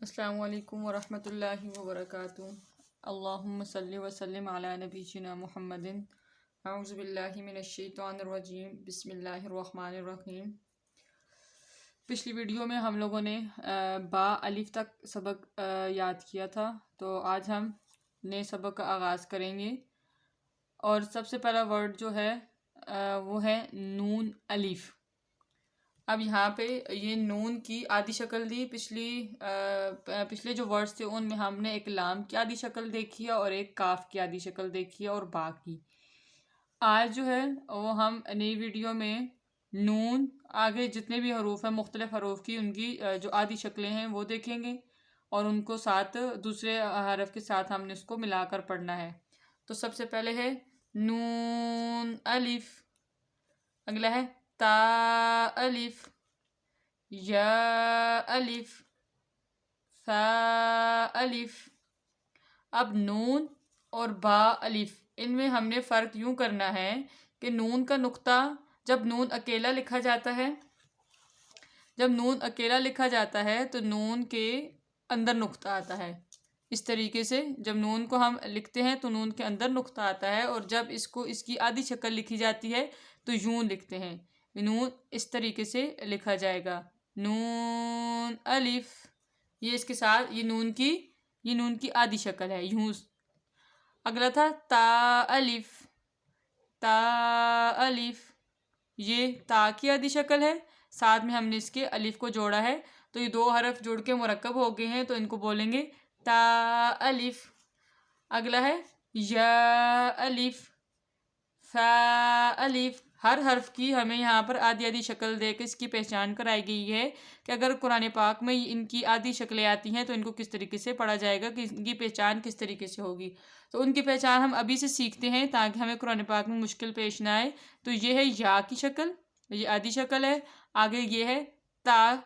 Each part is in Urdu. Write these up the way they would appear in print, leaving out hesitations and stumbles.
السلام علیکم ورحمۃ اللہ وبرکاتہ۔ اللہم صلی وسلم علی نبینا محمد۔ اعوذ باللہ من الشیطان الرجیم، بسم اللہ الرحمن الرحیم۔ پچھلی ویڈیو میں ہم لوگوں نے با الف تک سبق یاد کیا تھا، تو آج ہم نئے سبق کا آغاز کریں گے، اور سب سے پہلا ورڈ جو ہے وہ ہے نون الف۔ اب یہاں پہ یہ نون کی آدھی شکل دی، پچھلے جو ورڈز تھے ان میں ہم نے ایک لام کی آدھی شکل دیکھی ہے اور ایک کاف کی آدھی شکل دیکھی ہے اور با کی۔ آج جو ہے وہ ہم نئی ویڈیو میں نون آگے جتنے بھی حروف ہیں، مختلف حروف کی ان کی جو آدھی شکلیں ہیں وہ دیکھیں گے، اور ان کو ساتھ دوسرے حرف کے ساتھ ہم نے اس کو ملا کر پڑھنا ہے۔ تو سب سے پہلے ہے نون الف، اگلا ہے تا الف، یا الف، ثا الف۔ اب نون اور با الف، ان میں ہم نے فرق یوں کرنا ہے کہ نون کا نقطہ جب نون اکیلا لکھا جاتا ہے تو نون کے اندر نقطہ آتا ہے۔ اس طریقے سے جب نون کو ہم لکھتے ہیں تو نون کے اندر نقطہ آتا ہے، اور جب اس کی آدھی شکل لکھی جاتی ہے تو یوں لکھتے ہیں۔ نون اس طریقے سے لکھا جائے گا، نون الف، یہ اس کے ساتھ یہ نون کی آدھی شکل ہے یوں۔ اگلا تھا تا الف، تا الف، یہ تا کی آدھی شکل ہے، ساتھ میں ہم نے اس کے الف کو جوڑا ہے، تو یہ دو حرف جڑ کے مرکب ہو گئے ہیں، تو ان کو بولیں گے تا الف۔ اگلا ہے یا الف، ثا الف۔ ہر حرف کی ہمیں یہاں پر آدھی آدھی شکل دے کے اس کی پہچان کرائی گئی ہے کہ اگر قرآن پاک میں ان کی آدھی شکلیں آتی ہیں تو ان کو کس طریقے سے پڑھا جائے گا، کہ ان کی پہچان کس طریقے سے ہوگی۔ تو ان کی پہچان ہم ابھی سے سیکھتے ہیں تاکہ ہمیں قرآن پاک میں مشکل پیش نہ آئے۔ تو یہ ہے یا کی شکل، یہ آدھی شکل ہے۔ آگے یہ ہے تا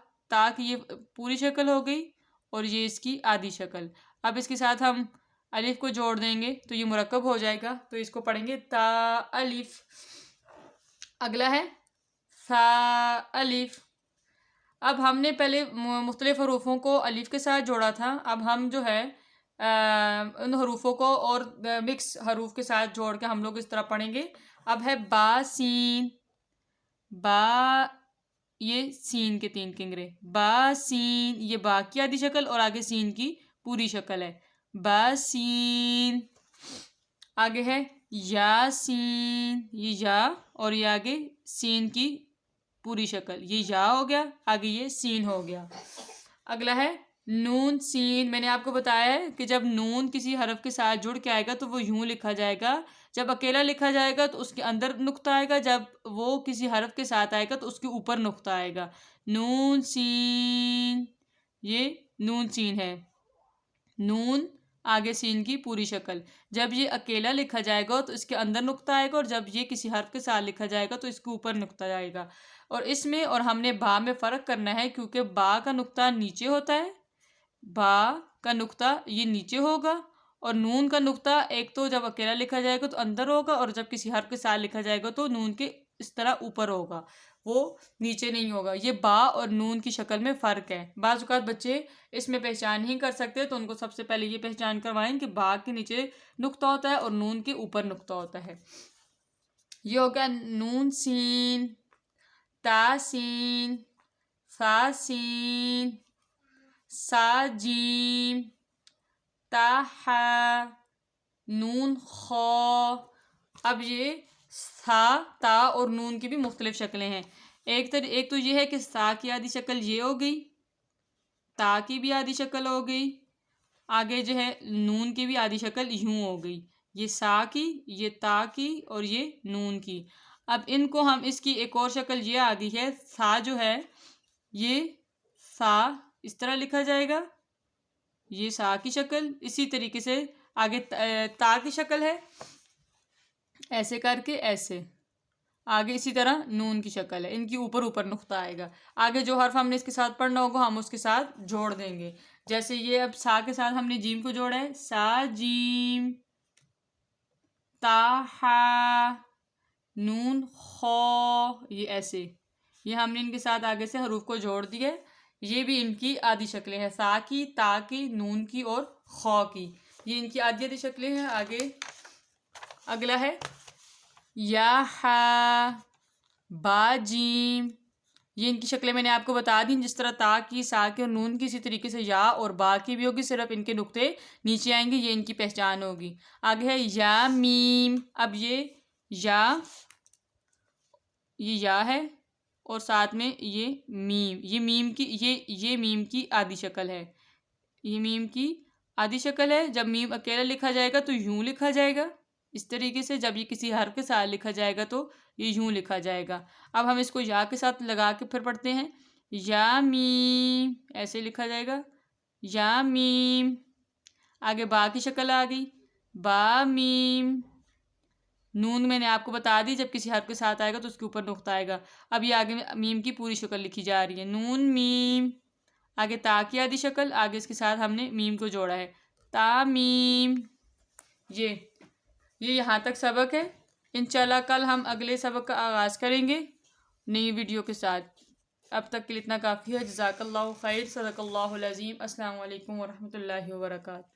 کی یہ پوری شکل ہو گئی، اور یہ اس کی آدھی شکل۔ اب اس کے ساتھ ہم الف کو جوڑ دیں گے تو یہ مرکب ہو جائے گا، تو اس کو پڑھیں گے تا الف۔ اگلا ہے ثا الف۔ اب ہم نے پہلے مختلف حروفوں کو الف کے ساتھ جوڑا تھا، اب ہم جو ہے ان حروفوں کو اور مکس حروف کے ساتھ جوڑ کے ہم لوگ اس طرح پڑھیں گے۔ اب ہے با سین، با، یہ سین کے تین کنگرے، با سین، یہ با کی آدھی شکل اور آگے سین کی پوری شکل ہے، با سین۔ آگے ہے یا سین، یہ یا اور یہ آگے سین کی پوری شکل، یہ یا ہو گیا، آگے یہ سین ہو گیا۔ اگلا ہے نون سین۔ میں نے آپ کو بتایا ہے کہ جب نون کسی حرف کے ساتھ جڑ کے آئے گا تو وہ یوں لکھا جائے گا، جب اکیلا لکھا جائے گا تو اس کے اندر نقطہ آئے گا، جب وہ کسی حرف کے ساتھ آئے گا تو اس کے اوپر نقطہ آئے گا۔ نون سین، یہ نون سین ہے، نون آگے سین کی پوری شکل۔ جب یہ اکیلا لکھا جائے گا تو اس کے اندر نقطہ آئے گا، اور جب یہ کسی حرف کے ساتھ لکھا جائے گا تو اس کے اوپر نقطہ آئے گا۔ اور اس میں اور ہم نے با میں فرق کرنا ہے، کیونکہ با کا نقطہ نیچے ہوتا ہے، با کا نقطہ یہ نیچے ہوگا، اور نون کا نقطہ ایک تو جب اکیلا لکھا جائے گا تو اندر ہوگا، اور جب کسی حرف کے ساتھ لکھا جائے گا تو نون کے اس طرح اوپر ہوگا، وہ نیچے نہیں ہوگا۔ یہ با اور نون کی شکل میں فرق ہے۔ بعض اوقات بچے اس میں پہچان نہیں کر سکتے، تو ان کو سب سے پہلے یہ پہچان کروائیں کہ با کے نیچے نقطہ ہوتا ہے اور نون کے اوپر نقطہ ہوتا ہے۔ یہ ہو گیا نون سین، تا سین، ثا سین، سا جیم، تا حا، نون خا۔ اب یہ سا، تا اور نون کی بھی مختلف شکلیں ہیں۔ ایک تو یہ ہے کہ سا کی آدھی شکل یہ ہو گئی، تا کی بھی آدھی شکل ہو گئی، آگے جو ہے نون کی بھی آدھی شکل یوں ہو گئی، یہ سا کی، یہ تا کی اور یہ نون کی۔ اب ان کو ہم اس کی ایک اور شکل یہ آ گئی ہے، سا جو ہے یہ سا اس طرح لکھا جائے گا، یہ سا کی شکل۔ اسی طریقے سے آگے تا کی شکل ہے، ایسے کر کے ایسے، آگے اسی طرح نون کی شکل ہے، ان کی اوپر نقطہ آئے گا۔ آگے جو حرف ہم نے اس کے ساتھ پڑھنا ہوگا ہم اس کے ساتھ جوڑ دیں گے، جیسے یہ اب سا کے ساتھ ہم نے جیم کو جوڑا ہے، سا جیم، تا حا، نون خا، یہ ایسے، یہ ہم نے ان کے ساتھ آگے سے حروف کو جوڑ دیا ہے۔ یہ بھی ان کی آدھی شکلیں ہیں، سا کی، تا کی، نون کی اور خا کی، یہ ان کی آدھی آدھی شکلیں ہیں۔ آگے اگلا ہے یا ہا با جیم، یہ ان کی شکلیں میں نے آپ کو بتا دیں، جس طرح تا کی، سا کی اور نون کی، اسی طریقے سے یا اور با کی بھی ہوگی، صرف ان کے نقطے نیچے آئیں گے، یہ ان کی پہچان ہوگی۔ آگے ہے یا میم، اب یہ یا ہے اور ساتھ میں یہ میم، یہ میم کی آدھی شکل ہے، یہ میم کی آدھی شکل ہے۔ جب میم اکیلا لکھا جائے گا تو یوں لکھا جائے گا اس طریقے سے، جب یہ کسی حرف کے ساتھ لکھا جائے گا تو یہ یوں لکھا جائے گا۔ اب ہم اس کو یا کے ساتھ لگا کے پھر پڑھتے ہیں، یا میم، ایسے لکھا جائے گا، یا میم۔ آگے با کی شکل آ گئی، با میم۔ نون میں نے آپ کو بتا دی، جب کسی حرف کے ساتھ آئے گا تو اس کے اوپر نقطہ آئے گا۔ اب یہ آگے میم کی پوری شکل لکھی جا رہی ہے، نون میم۔ آگے تا کی آدھی شکل، آگے اس کے ساتھ ہم نے میم کو جوڑا ہے، تا میم۔ یہ یہاں تک سبق ہے۔ انشاءاللہ کل ہم اگلے سبق کا آغاز کریں گے نئی ویڈیو کے ساتھ۔ اب تک کے لیے اتنا کافی ہے۔ جزاک اللہ خیر، صدق اللہ العظیم۔ السلام علیکم ورحمۃ اللہ وبرکاتہ۔